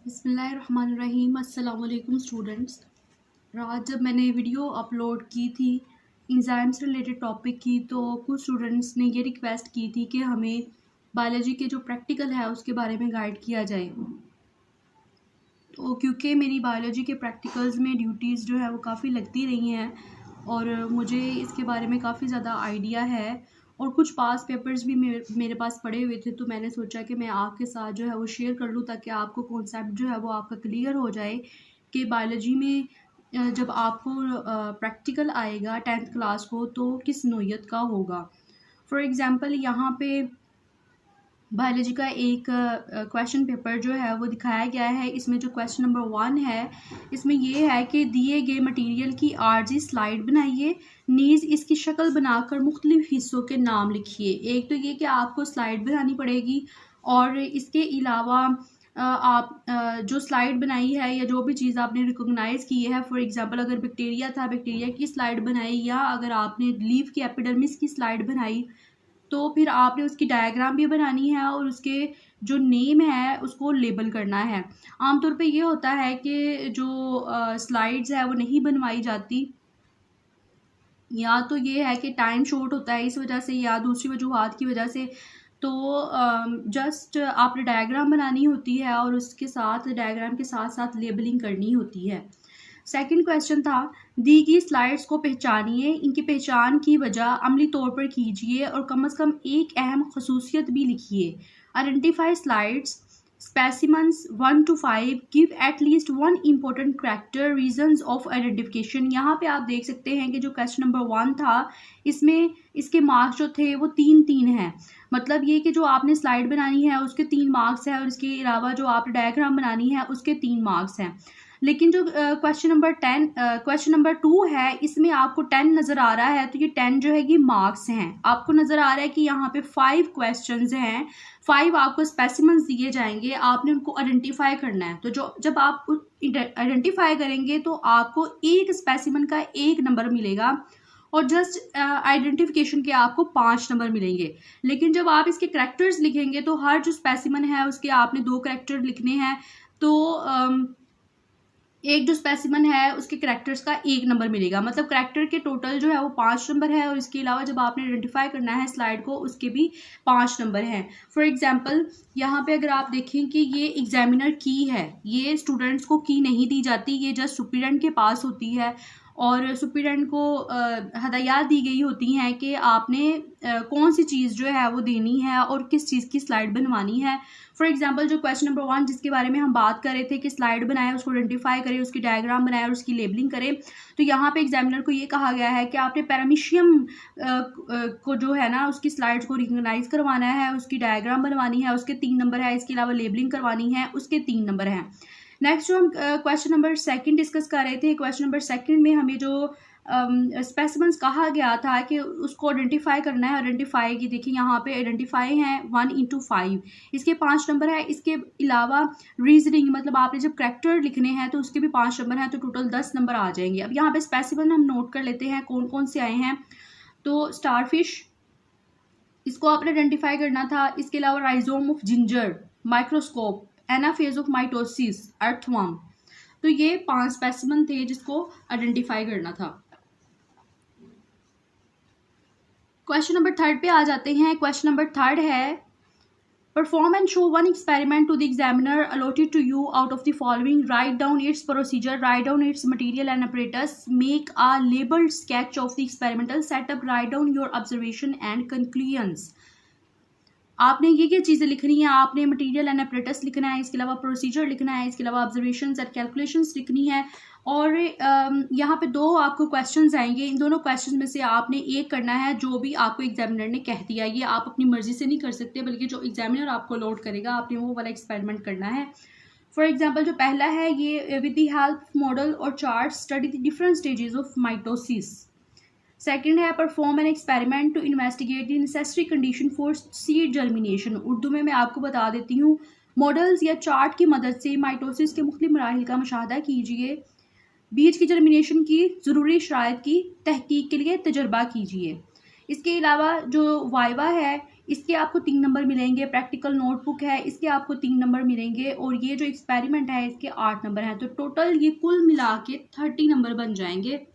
बिस्मिल्लाहिर्रहमानिर्रहीम। अस्सलाम वालेकुम स्टूडेंट्स। रात जब मैंने वीडियो अपलोड की थी एग्ज़ाम से रिलेटेड टॉपिक की, तो कुछ स्टूडेंट्स ने ये रिक्वेस्ट की थी कि हमें बायोलॉजी के जो प्रैक्टिकल है उसके बारे में गाइड किया जाए। तो क्योंकि मेरी बायोलॉजी के प्रैक्टिकल्स में ड्यूटीज़ जो है वो काफ़ी लगती रही हैं और मुझे इसके बारे में काफ़ी ज़्यादा आइडिया है और कुछ पास पेपर्स भी मेरे पास पड़े हुए थे, तो मैंने सोचा कि मैं आपके साथ जो है वो शेयर कर लूँ ताकि आपको कॉन्सेप्ट जो है वो आपका क्लियर हो जाए कि बायोलॉजी में जब आपको प्रैक्टिकल आएगा 10th क्लास को तो किस नोयत का होगा। फॉर एग्ज़ाम्पल यहाँ पे बायोलॉजी का एक क्वेश्चन पेपर जो है वो दिखाया गया है। इसमें जो क्वेश्चन नंबर 1 है, इसमें ये है कि दिए गए मटेरियल की आरजी स्लाइड बनाइए, नीज इसकी शक्ल बनाकर मुख्तलिफ हिस्सों के नाम लिखिए। एक तो ये कि आपको स्लाइड बनानी पड़ेगी और इसके अलावा आप जो स्लाइड बनाई है या जो भी चीज़ आपने रिकॉग्नाइज़ की है, फॉर एग्जांपल अगर बैक्टीरिया था, बैक्टीरिया की स्लाइड बनाई, या अगर आपने लीफ की एपिडर्मिस की स्लाइड बनाई तो फिर आपने उसकी डायग्राम भी बनानी है और उसके जो नेम है उसको लेबल करना है। आमतौर पे ये होता है कि जो स्लाइड्स है वो नहीं बनवाई जाती, या तो ये है कि टाइम शॉर्ट होता है इस वजह से, या दूसरी वजूहात की वजह से। तो जस्ट आपने डायग्राम बनानी होती है और उसके साथ डायग्राम के साथ साथ लेबलिंग करनी होती है। सेकंड क्वेश्चन था, दी गई स्लाइड्स को पहचानिए, इनकी पहचान की वजह अमली तौर पर कीजिए और कम से कम एक अहम खसूसियत भी लिखिए। Identify slides specimens 1 to 5, give at least one important character, reasons of identification. यहाँ पे आप देख सकते हैं कि जो क्वेश्चन नंबर 1 था इसमें इसके मार्क्स जो थे वो 3-3 हैं। मतलब ये कि जो आपने स्लाइड बनानी है उसके 3 मार्क्स हैं और इसके अलावा जो आपने डायग्राम बनानी है उसके 3 मार्क्स हैं। लेकिन जो क्वेश्चन नंबर 2 है, इसमें आपको 10 नज़र आ रहा है, तो ये 10 जो है ये मार्क्स हैं। आपको नज़र आ रहा है कि यहाँ पे 5 क्वेश्चंस हैं, 5 आपको स्पेसिमेंस दिए जाएंगे, आपने उनको आइडेंटिफाई करना है। तो जब आप आइडेंटिफाई करेंगे तो आपको एक स्पेसिमेन का 1 नंबर मिलेगा और जस्ट आइडेंटिफिकेशन के आपको 5 नंबर मिलेंगे। लेकिन जब आप इसके करैक्टर्स लिखेंगे तो हर जो स्पेसिमेन है उसके आपने 2 करैक्टर लिखने हैं, तो एक जो स्पेसिमन है उसके करैक्टर्स का 1 नंबर मिलेगा। मतलब करैक्टर के टोटल जो है वो 5 नंबर है और इसके अलावा जब आपने आइडेंटिफाई करना है स्लाइड को उसके भी 5 नंबर हैं। फॉर एग्जांपल यहाँ पे अगर आप देखें कि ये एग्जामिनर की है, ये स्टूडेंट्स को की नहीं दी जाती, ये जस्ट सुपरिटेंडेंट के पास होती है और सुपरिटेंडेंट को हदायत दी गई होती हैं कि आपने कौन सी चीज़ जो है वो देनी है और किस चीज़ की स्लाइड बनवानी है। फॉर एग्जांपल जो क्वेश्चन नंबर 1 जिसके बारे में हम बात कर रहे थे कि स्लाइड बनाए, उसको आइडेंटिफाई करें, उसकी डायग्राम बनाए और उसकी लेबलिंग करें, तो यहाँ पे एग्जामिनर को ये कहा गया है कि आपने पैरामीशियम को जो है ना उसकी स्लाइड्स को रिकॉग्नाइज करवाना है, उसकी डायग्राम बनवानी है, उसके 3 नंबर है, इसके अलावा लेबलिंग करवानी है, उसके 3 नंबर हैं। नेक्स्ट जो हम क्वेश्चन नंबर 2 डिस्कस कर रहे थे, क्वेश्चन नंबर 2 में हमें जो स्पेसिमेंस कहा गया था कि उसको आइडेंटिफाई करना है। आइडेंटिफाई की देखिए यहाँ पे आइडेंटिफाई है 1 into 5, इसके 5 नंबर है। इसके अलावा रीजनिंग, मतलब आपने जब करैक्टर लिखने हैं तो उसके भी 5 नंबर हैं, तो टोटल 10 नंबर आ जाएंगे। अब यहाँ पे स्पेसिमेन हम नोट कर लेते हैं कौन कौन से आए हैं। तो स्टारफिश, इसको आपने आइडेंटिफाई करना था। इसके अलावा rhizome of ginger, microscope, anaphase of mitosis, earthworm. तो ये 5 स्पेसिमेन थे जिसको आइडेंटिफाई करना था। क्वेश्चन नंबर 3 पे आ जाते हैं। क्वेश्चन नंबर 3 है, perform and show one experiment to the examiner allotted to you out of the following, write down its procedure, write down its material and apparatus, make a labelled sketch of the experimental setup, write down your observation and conclusions. आपने ये चीज़ें लिखनी है, आपने material and apparatus लिखना है, इसके अलावा प्रोसीजर लिखना है, इसके अलावा ऑब्जर्वेशंस एंड कैलकुलेशंस लिखनी है। और यहाँ पे 2 आपको क्वेश्चंस आएंगे, इन दोनों क्वेश्चंस में से आपने एक करना है जो भी आपको एग्जामिनर ने कह दिया। ये आप अपनी मर्जी से नहीं कर सकते, बल्कि जो एग्जामिनर आपको अलॉट करेगा आपने वो वाला एक्सपेरिमेंट करना है। फॉर एग्जाम्पल जो पहला है, ये विद द हेल्प मॉडल और chart study the different stages of mitosis. Second है, perform an experiment to investigate the necessary condition for seed germination. Urdu में मैं आपको बता देती हूँ, मॉडल्स या चार्ट की मदद से माइटोसिस के मुख्तलिफ मराहिल का मुशाहदा कीजिए, बीज की जर्मिनेशन की ज़रूरी शराइत की तहकीक के लिए तजर्बा कीजिए। इसके अलावा जो वाइवा है, इसके आपको 3 नंबर मिलेंगे। प्रैक्टिकल नोटबुक है, इसके आपको 3 नंबर मिलेंगे। और ये जो एक्सपेरिमेंट है इसके 8 नंबर हैं। तो टोटल ये कुल मिला के 30 नंबर बन जाएंगे।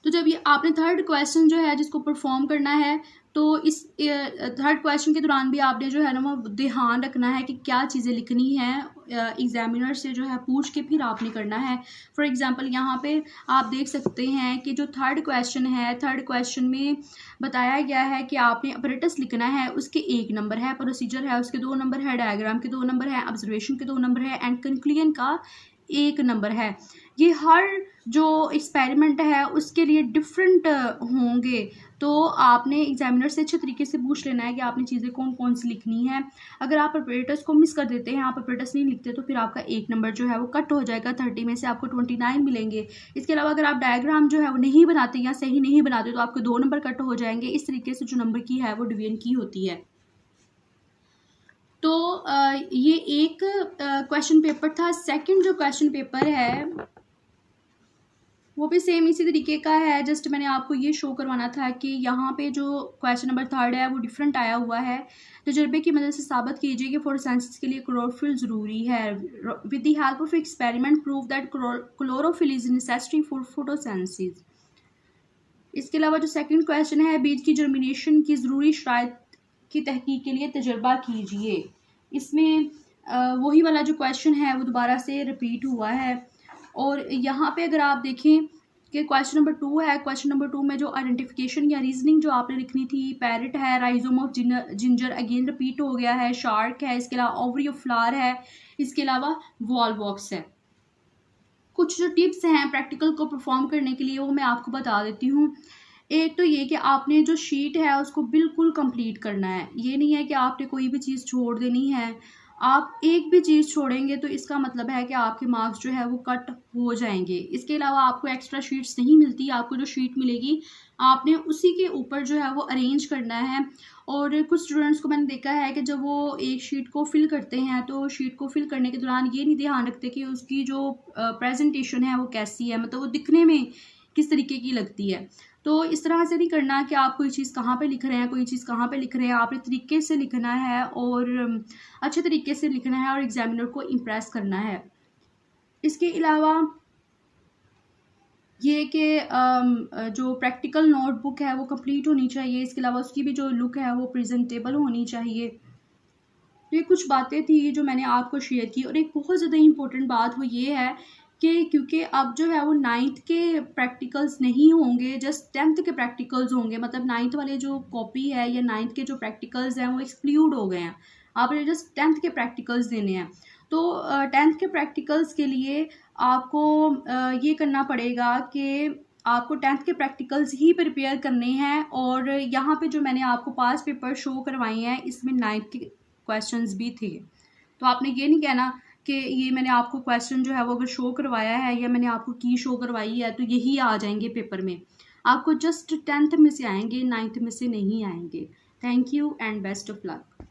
तो जब ये आपने थर्ड क्वेश्चन जो है जिसको परफॉर्म करना है, तो इस थर्ड क्वेश्चन के दौरान भी आपने जो है ना वो ध्यान रखना है कि क्या चीज़ें लिखनी है, एग्जामिनर से जो है पूछ के फिर आपने करना है। फॉर एग्जांपल यहाँ पे आप देख सकते हैं कि जो थर्ड क्वेश्चन है, थर्ड क्वेश्चन में बताया गया है कि आपने अपरेटस लिखना है, उसके 1 नंबर है, प्रोसीजर है उसके 2 नंबर है, डायग्राम के 2 नंबर है, ऑब्जर्वेशन के 2 नंबर है एंड कंक्लूजन का 1 नंबर है। ये हर जो एक्सपेरिमेंट है उसके लिए डिफरेंट होंगे। तो आपने एग्जामिनर से अच्छे तरीके से पूछ लेना है कि आपने चीज़ें कौन कौन सी लिखनी है। अगर आप ऑपरेटर्स को मिस कर देते हैं, आप ऑपरेटर्स नहीं लिखते, तो फिर आपका 1 नंबर जो है वो कट हो जाएगा। 30 में से आपको 29 मिलेंगे। इसके अलावा अगर आप डायग्राम जो है वो नहीं बनाते या सही नहीं बनाते तो आपके 2 नंबर कट हो जाएंगे। इस तरीके से जो नंबर की है वो डिवीजन की होती है। तो ये एक क्वेश्चन पेपर था। सेकंड जो क्वेश्चन पेपर है वो भी सेम इसी तरीके का है। जस्ट मैंने आपको ये शो करवाना था कि यहाँ पे जो क्वेश्चन नंबर 3 है वो डिफरेंट आया हुआ है। तजुर्बे की मदद से साबित कीजिए कि फोटोसिंथेसिस के लिए क्लोरोफिल ज़रूरी है। With the help of experiment prove that chlorophyll is necessary for photosynthesis. इसके अलावा जो सेकंड क्वेश्चन है, बीज की जर्मिनेशन की ज़रूरी शराइत की तहकीक के लिए तजर्बा कीजिए। इसमें वही वाला जो क्वेश्चन है वो दोबारा से रिपीट हुआ है। और यहाँ पे अगर आप देखें कि क्वेश्चन नंबर 2 है, क्वेश्चन नंबर 2 में जो आइडेंटिफिकेशन या रीजनिंग जो आपने लिखनी थी, पैरेट है, rhizome of ginger again repeat हो गया है, शार्क है, इसके अलावा ओवरी ऑफ फ्लावर है, इसके अलावा वॉल बॉक्स है। कुछ जो टिप्स हैं प्रैक्टिकल को परफॉर्म करने के लिए वो मैं आपको बता देती हूँ। एक तो ये कि आपने जो शीट है उसको बिल्कुल कंप्लीट करना है। ये नहीं है कि आपने कोई भी चीज़ छोड़ देनी है। आप एक भी चीज़ छोड़ेंगे तो इसका मतलब है कि आपके मार्क्स जो है वो कट हो जाएंगे। इसके अलावा आपको एक्स्ट्रा शीट्स नहीं मिलती। आपको जो शीट मिलेगी आपने उसी के ऊपर जो है वो अरेंज करना है। और कुछ स्टूडेंट्स को मैंने देखा है कि जब वो एक शीट को फिल करते हैं तो शीट को फिल करने के दौरान ये नहीं ध्यान रखते कि उसकी जो प्रेजेंटेशन है वो कैसी है, मतलब वो दिखने में किस तरीके की लगती है। तो इस तरह से नहीं करना कि आप कोई चीज़ कहाँ पे लिख रहे हैं, कोई चीज़ कहाँ पे लिख रहे हैं। आपने तरीके से लिखना है और अच्छे तरीके से लिखना है और एग्जामिनर को इम्प्रेस करना है। इसके अलावा ये कि जो प्रैक्टिकल नोटबुक है वो कंप्लीट होनी चाहिए। इसके अलावा उसकी भी जो लुक है वो प्रेजेंटेबल होनी चाहिए। तो ये कुछ बातें थी जो मैंने आपको शेयर की। और एक बहुत ज़्यादा इम्पोर्टेंट बात वो ये है कि क्योंकि अब जो है वो 9th के प्रैक्टिकल्स नहीं होंगे, जस्ट 10th के प्रैक्टिकल्स होंगे। मतलब 9th वाले जो कॉपी है या 9th के जो प्रैक्टिकल्स हैं वो एक्सक्लूड हो गए हैं। आपने जस्ट 10th के प्रैक्टिकल्स देने हैं। तो 10th के प्रैक्टिकल्स के लिए आपको ये करना पड़ेगा कि आपको 10th के प्रैक्टिकल्स ही प्रिपेयर करने हैं। और यहाँ पे जो मैंने आपको पास पेपर शो करवाए हैं इसमें 9th के क्वेश्चंस भी थे। तो आपने ये नहीं कहना कि ये मैंने आपको क्वेश्चन जो है वो अगर शो करवाया है या मैंने आपको की शो करवाई है तो यही आ जाएंगे पेपर में। आपको जस्ट 10th में से आएंगे, 9th में से नहीं आएंगे। Thank you and best of luck.